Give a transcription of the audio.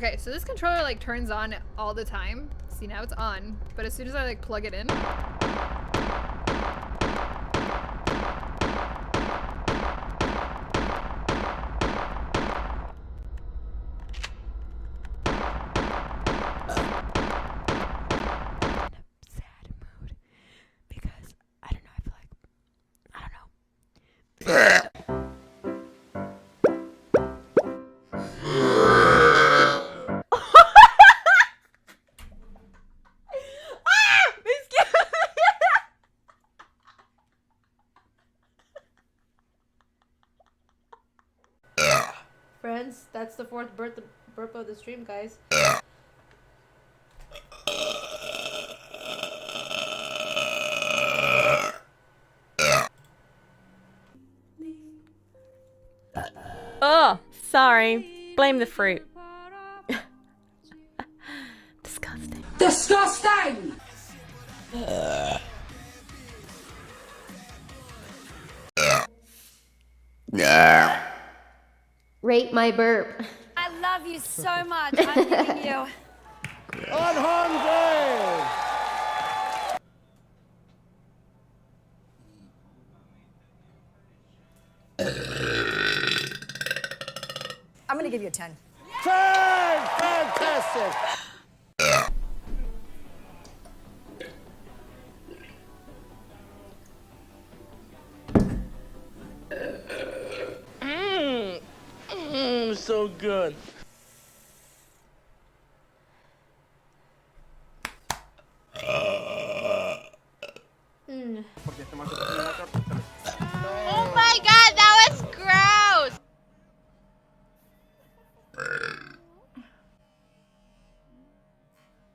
Okay, so this controller like turns on all the time. See, now it's on, but as soon as I like plug it in, Friends, that's the fourth burp of the stream, guys. Oh, sorry. Blame the fruit. Disgusting. Disgusting! Rate my burp. I love you so much. I'm leaving you. I'm hungry! I'm gonna give you a 10. 10! Fantastic! So good.